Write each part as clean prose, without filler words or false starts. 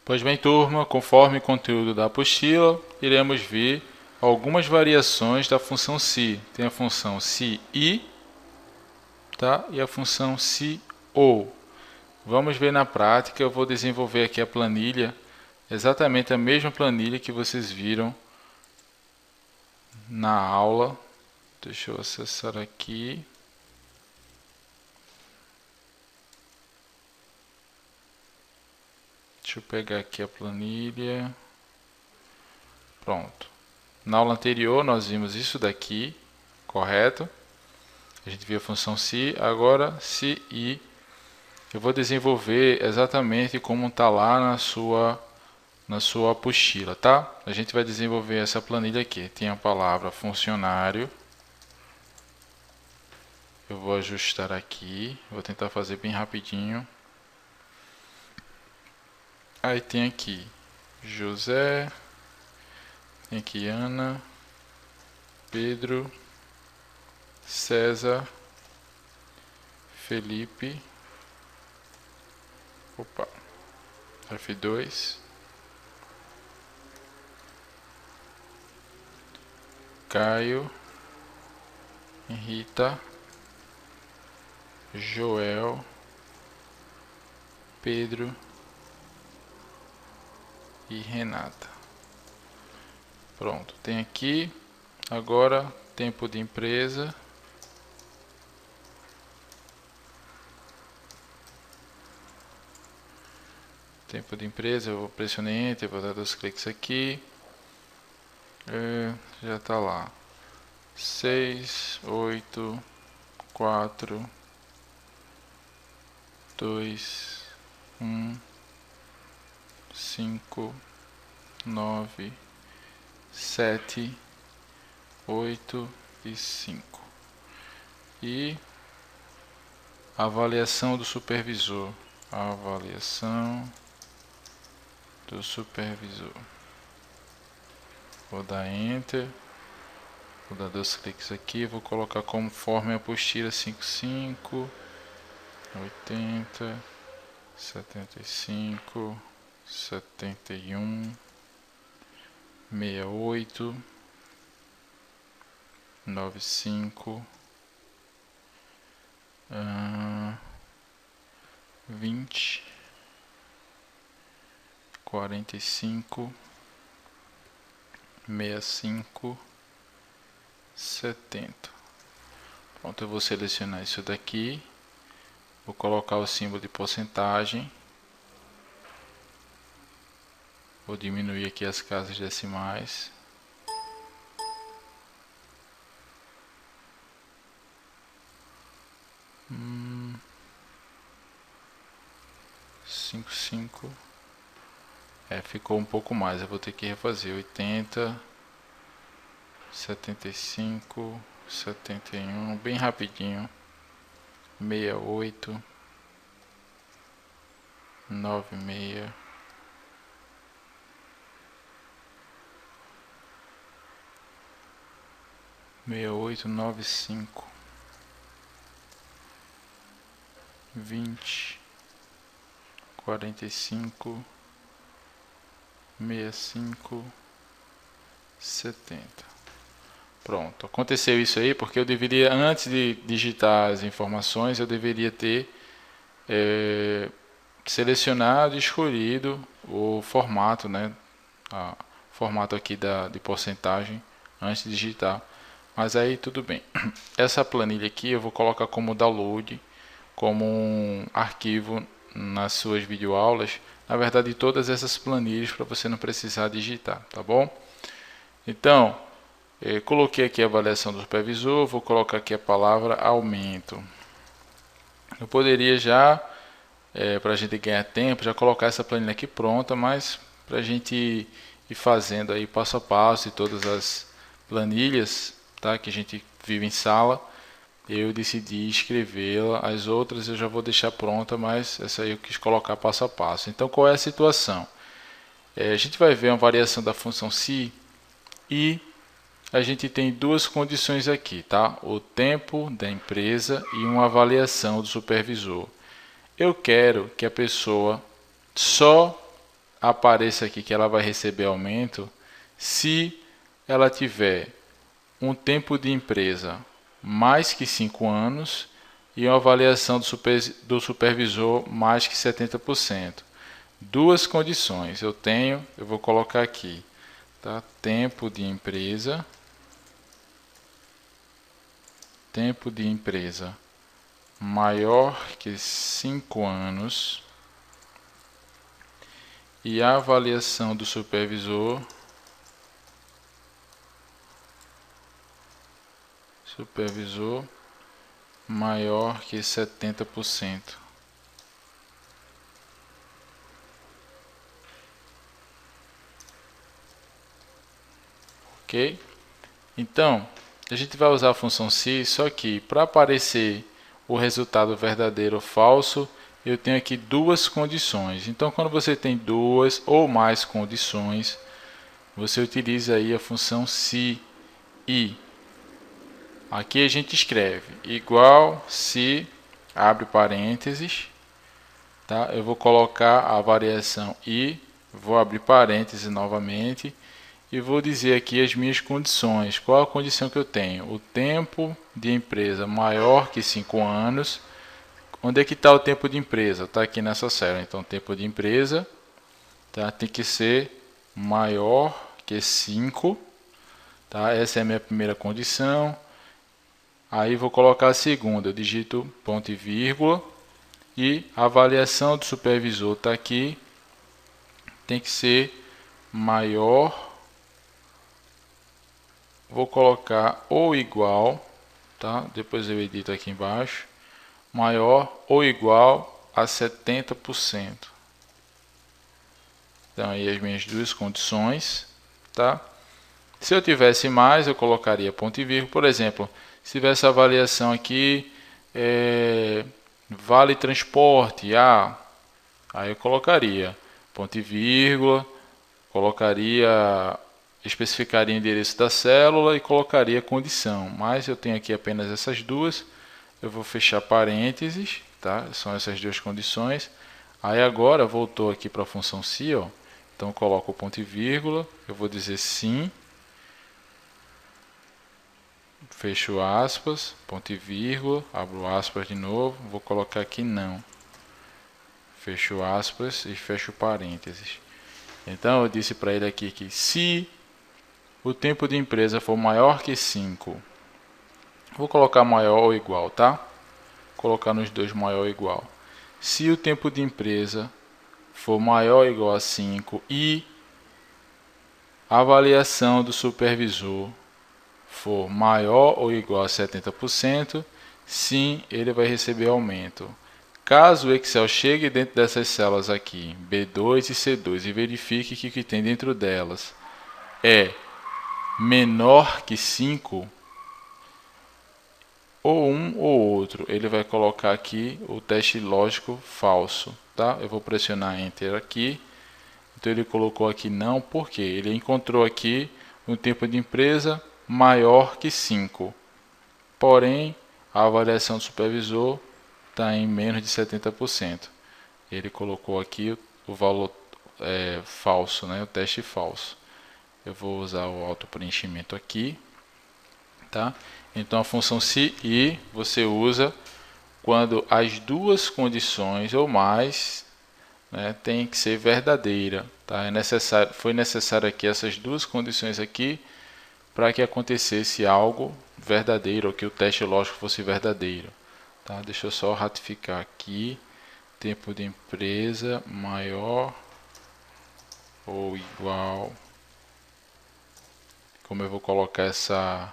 Pois bem, turma, conforme o conteúdo da apostila, iremos ver algumas variações da função se. Tem a função se e, tá? E a função se ou. Vamos ver na prática. Eu vou desenvolver aqui a planilha, exatamente a mesma planilha que vocês viram na aula. Deixa eu acessar aqui. Deixa eu pegar aqui a planilha. Pronto. Na aula anterior nós vimos isso daqui, correto? A gente viu a função se, agora se e. Eu vou desenvolver exatamente como está lá na sua apostila, tá? A gente vai desenvolver essa planilha aqui. Tem a palavra funcionário. Eu vou ajustar aqui, vou tentar fazer bem rapidinho. Aí tem aqui José, tem aqui Ana, Pedro, César, Felipe, F2, Caio, Rita, Joel, Pedro e Renata. Pronto, tem aqui agora tempo de empresa. Tempo de empresa, eu pressionei Enter, vou dar 2 cliques aqui. Já está lá. 6, 8, 4, 2, 1, 5, 9, 7, 8 e 5. E avaliação do supervisor. Avaliação do supervisor. Vou dar Enter. Vou dar 2 cliques aqui. Vou colocar conforme a apostila 55, 80, 75, 71, 68, 95, 20, 45, 65, 70. Pronto, eu vou selecionar isso daqui. Vou colocar o símbolo de porcentagem. Vou diminuir aqui as casas decimais. Cinco. Ficou um pouco mais. Eu vou ter que refazer. 80, 75, 71, bem rapidinho. 68, 96, 68, 95, 20, 45, 65, 70. Pronto, aconteceu isso aí porque eu deveria, antes de digitar as informações, eu deveria ter selecionado e escolhido o formato, né? Formato aqui de porcentagem antes de digitar. Mas aí tudo bem. Essa planilha aqui eu vou colocar como download, como um arquivo nas suas videoaulas. Na verdade, todas essas planilhas para você não precisar digitar, tá bom? Então, coloquei aqui a avaliação do supervisor, vou colocar aqui a palavra aumento. Eu poderia já, para a gente ganhar tempo, já colocar essa planilha aqui pronta, mas para a gente ir fazendo aí passo a passo e todas as planilhas, tá, que a gente vive em sala, eu decidi escrevê-la. As outras eu já vou deixar pronta, mas essa aí eu quis colocar passo a passo. Então, qual é a situação? A gente vai ver uma variação da função se e a gente tem duas condições aqui, tá? O tempo da empresa e uma avaliação do supervisor. Eu quero que a pessoa só apareça aqui que ela vai receber aumento se ela tiver um tempo de empresa mais que 5 anos e uma avaliação do supervisor mais que 70%. Duas condições eu vou colocar aqui, tá? Tempo de empresa maior que 5 anos e a avaliação do supervisor maior que 70%. Ok? Então, a gente vai usar a função se, só que para aparecer o resultado verdadeiro ou falso, eu tenho aqui duas condições. Então, quando você tem duas ou mais condições, você utiliza aí a função se e. Aqui a gente escreve igual se, abre parênteses, tá? Eu vou colocar a variação i, vou abrir parênteses novamente e vou dizer aqui as minhas condições. Qual a condição que eu tenho? O tempo de empresa maior que 5 anos. Onde é que está o tempo de empresa? Está aqui nessa célula. Então, o tempo de empresa, tá? Tem que ser maior que 5. Tá? Essa é a minha primeira condição. Aí vou colocar a segunda. Eu digito ponto e vírgula. E a avaliação do supervisor está aqui. Tem que ser maior. Vou colocar ou igual. Tá? Depois eu edito aqui embaixo. Maior ou igual a 70%. Então aí as minhas duas condições, tá? Se eu tivesse mais, eu colocaria ponto e vírgula. Por exemplo, se tivesse a avaliação aqui, vale transporte, aí eu colocaria ponto e vírgula, especificaria o endereço da célula e colocaria condição. Mas eu tenho aqui apenas essas duas. Eu vou fechar parênteses, tá? São essas duas condições. Aí agora voltou aqui para a função se, ó. Então eu coloco o ponto e vírgula, eu vou dizer sim, fecho aspas, ponto e vírgula, abro aspas de novo, vou colocar aqui não, fecho aspas e fecho parênteses. Então eu disse para ele aqui que se o tempo de empresa for maior que 5, vou colocar maior ou igual, tá? Colocar nos dois maior ou igual. Se o tempo de empresa for maior ou igual a 5 e a avaliação do supervisor for maior ou igual a 70%, sim, ele vai receber aumento. Caso o Excel chegue dentro dessas células aqui, B2 e C2, e verifique que o que tem dentro delas é menor que 5, ou um ou outro, ele vai colocar aqui o teste lógico falso, tá? Eu vou pressionar Enter aqui. Então ele colocou aqui não, porque ele encontrou aqui um tempo de empresa maior que 5. Porém, a avaliação do supervisor está em menos de 70%. Ele colocou aqui o valor falso, né? O teste falso. Eu vou usar o auto-preenchimento aqui, tá? Então a função se e você usa quando as duas condições ou mais, né, tem que ser verdadeira, tá? Foi necessário aqui essas duas condições aqui para que acontecesse algo verdadeiro, ou que o teste lógico fosse verdadeiro, tá? Deixa eu só ratificar aqui, tempo de empresa maior ou igual, como eu vou colocar essa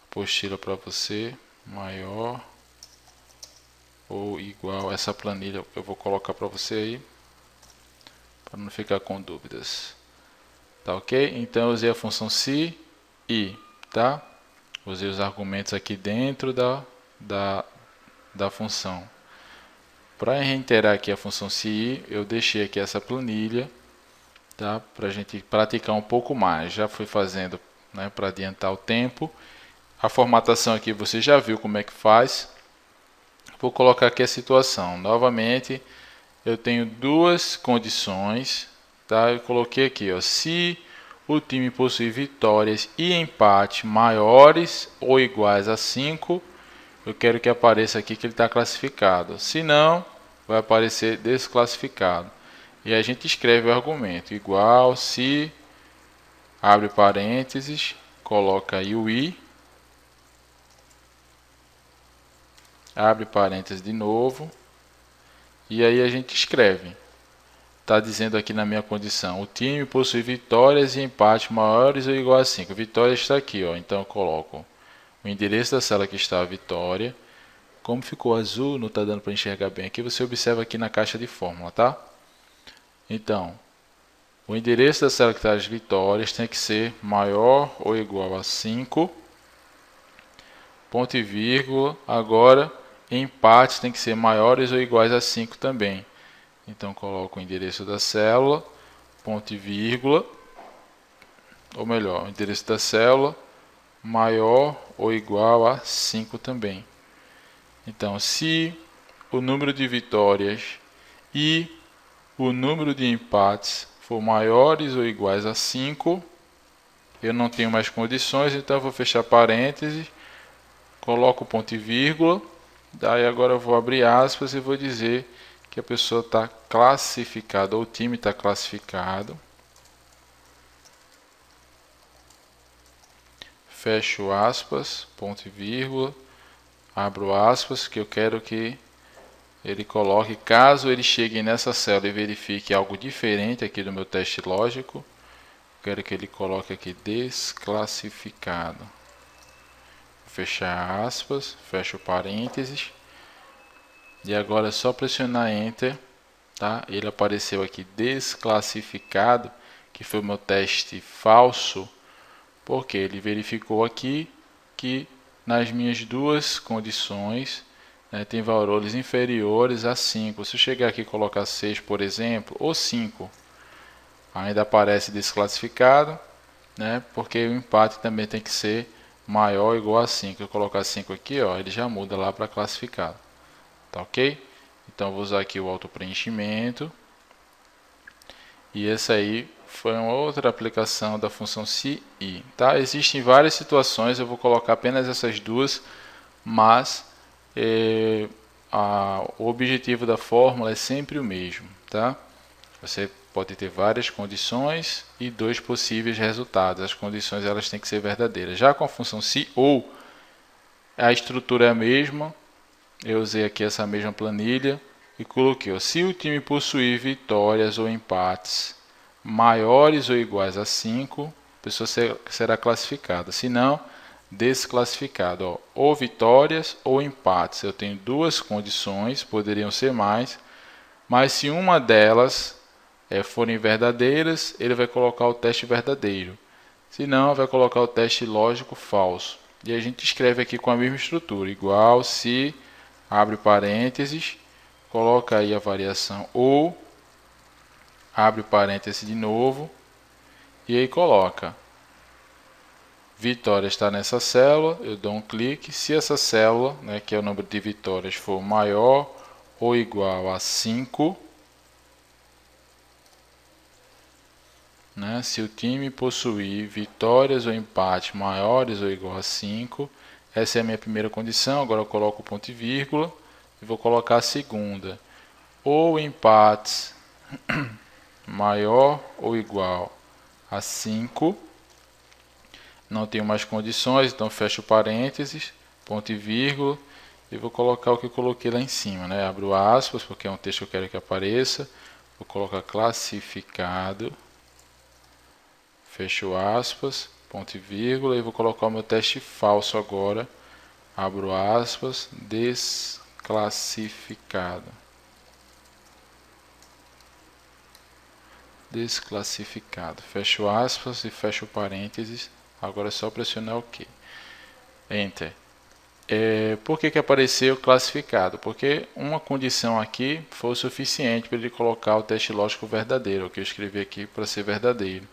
apostila para você, maior ou igual, essa planilha eu vou colocar para você aí, para não ficar com dúvidas, tá ok? Então eu usei a função se e, tá? Usei os argumentos aqui dentro da função. Para reiterar aqui a função se e, eu deixei aqui essa planilha, tá? Para a gente praticar um pouco mais, já fui fazendo, né, para adiantar o tempo. A formatação aqui você já viu como é que faz. Vou colocar aqui a situação. Novamente, eu tenho duas condições, tá? Eu coloquei aqui, ó, se o time possui vitórias e empate maiores ou iguais a 5, eu quero que apareça aqui que ele está classificado. Se não, vai aparecer desclassificado. E a gente escreve o argumento, igual se, abre parênteses, coloca aí o i, abre parênteses de novo, e aí a gente escreve. Está dizendo aqui na minha condição, o time possui vitórias e empates maiores ou igual a 5. Vitória está aqui, ó. Então eu coloco o endereço da célula que está a vitória. Como ficou azul, não está dando para enxergar bem aqui, você observa aqui na caixa de fórmula, tá? Então, o endereço da célula que está as vitórias tem que ser maior ou igual a 5. Ponto e vírgula. Agora, empates tem que ser maiores ou iguais a 5 também. Então, coloco o endereço da célula, ponto e vírgula, ou melhor, o endereço da célula maior ou igual a 5 também. Então, se o número de vitórias e o número de empates for maiores ou iguais a 5, eu não tenho mais condições, então eu vou fechar parênteses, coloco o ponto e vírgula, daí agora eu vou abrir aspas e vou dizer que a pessoa está classificada, ou o time está classificado. Fecho aspas, ponto e vírgula, abro aspas, que eu quero que ele coloque, caso ele chegue nessa célula e verifique algo diferente aqui do meu teste lógico, quero que ele coloque aqui desclassificado. Fechar aspas, fecho parênteses. E agora é só pressionar Enter, tá? Ele apareceu aqui desclassificado, que foi o meu teste falso, porque ele verificou aqui que nas minhas duas condições, né, tem valores inferiores a 5. Se eu chegar aqui e colocar 6, por exemplo, ou 5, ainda aparece desclassificado, né, porque o empate também tem que ser maior ou igual a 5. Se eu colocar 5 aqui, ó, ele já muda lá para classificado. Tá ok? Então vou usar aqui o autopreenchimento. E essa aí foi uma outra aplicação da função se e. Tá? Existem várias situações, eu vou colocar apenas essas duas, mas o objetivo da fórmula é sempre o mesmo. Tá? Você pode ter várias condições e dois possíveis resultados. As condições elas têm que ser verdadeiras. Já com a função se ou, a estrutura é a mesma. Eu usei aqui essa mesma planilha e coloquei, ó, se o time possuir vitórias ou empates maiores ou iguais a 5, a pessoa será classificada. Se não, desclassificada. Ó, ou vitórias ou empates. Eu tenho duas condições, poderiam ser mais, mas se uma delas forem verdadeiras, ele vai colocar o teste verdadeiro. Se não, vai colocar o teste lógico falso. E a gente escreve aqui com a mesma estrutura, igual se, abre parênteses, coloca aí a variação ou, abre parênteses de novo, e aí coloca vitória está nessa célula, eu dou um clique, se essa célula, né, que é o número de vitórias, for maior ou igual a 5, né, se o time possuir vitórias ou empates maiores ou igual a 5, essa é a minha primeira condição. Agora eu coloco o ponto e vírgula e vou colocar a segunda, ou empates maior ou igual a 5, não tenho mais condições, então fecho parênteses, ponto e vírgula, e vou colocar o que eu coloquei lá em cima, né? Abro aspas, porque é um texto que eu quero que apareça, vou colocar classificado, fecho aspas, ponto e vírgula, e vou colocar o meu teste falso agora, abro aspas, desclassificado. Desclassificado, fecho aspas e fecho parênteses. Agora é só pressionar OK. Enter. Por que apareceu classificado? Porque uma condição aqui foi o suficiente para ele colocar o teste lógico verdadeiro, o que eu escrevi aqui para ser verdadeiro.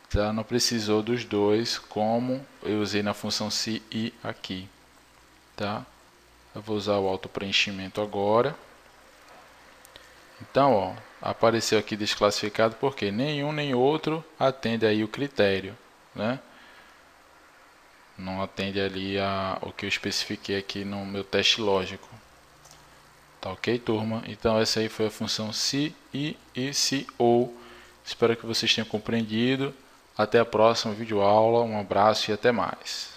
Tá? Não precisou dos dois, como eu usei na função se e aqui. Tá? Eu vou usar o autopreenchimento agora. Então, ó, apareceu aqui desclassificado porque nenhum nem outro atende aí o critério, né? Não atende ali o que eu especifiquei aqui no meu teste lógico. Tá ok, turma? Então essa aí foi a função se, e, se, ou. Espero que vocês tenham compreendido. Até a próxima videoaula. Um abraço e até mais.